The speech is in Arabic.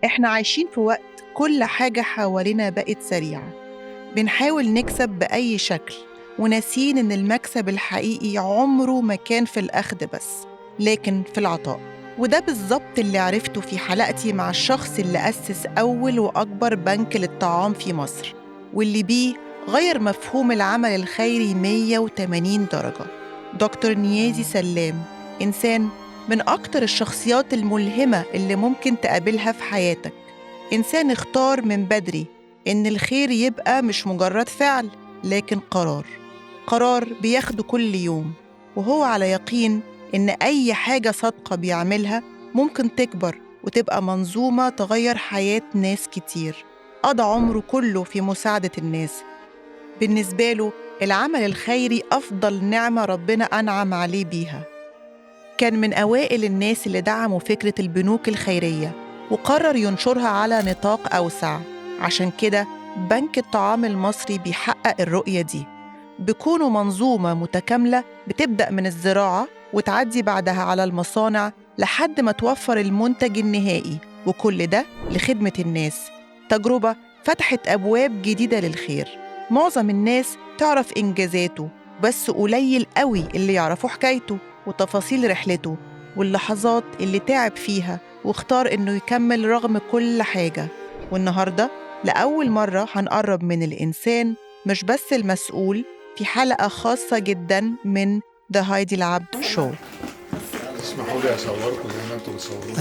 إحنا عايشين في وقت كل حاجة حوالينا بقت سريعة، بنحاول نكسب بأي شكل وناسين إن المكسب الحقيقي عمره ما كان في الأخذ بس، لكن في العطاء. وده بالظبط اللي عرفته في حلقتي مع الشخص اللي أسس أول وأكبر بنك للطعام في مصر، واللي بيه غير مفهوم العمل الخيري 180 درجة. دكتور نيازي سلام، إنسان من أكتر الشخصيات الملهمة اللي ممكن تقابلها في حياتك. إنسان اختار من بدري إن الخير يبقى مش مجرد فعل، لكن قرار بياخده كل يوم، وهو على يقين إن أي حاجة صادقة بيعملها ممكن تكبر وتبقى منظومة تغير حياة ناس كتير. قضى عمره كله في مساعدة الناس. بالنسبة له العمل الخيري أفضل نعمة ربنا أنعم عليه بيها. كان من أوائل الناس اللي دعموا فكرة البنوك الخيرية، وقرر ينشرها على نطاق أوسع. عشان كده بنك الطعام المصري بيحقق الرؤية دي، بيكونوا منظومة متكاملة بتبدأ من الزراعة وتعدي بعدها على المصانع لحد ما توفر المنتج النهائي، وكل ده لخدمة الناس. تجربة فتحت أبواب جديدة للخير. معظم الناس تعرف إنجازاته، بس قليل قوي اللي يعرفوا حكايته وتفاصيل رحلته واللحظات اللي تعب فيها واختار إنه يكمل رغم كل حاجة. والنهاردة لأول مرة هنقرب من الإنسان، مش بس المسؤول، في حلقة خاصة جداً من The هايدي العبد شو. اسمحوا لي اصوركم زي ما انتم بتصوروني.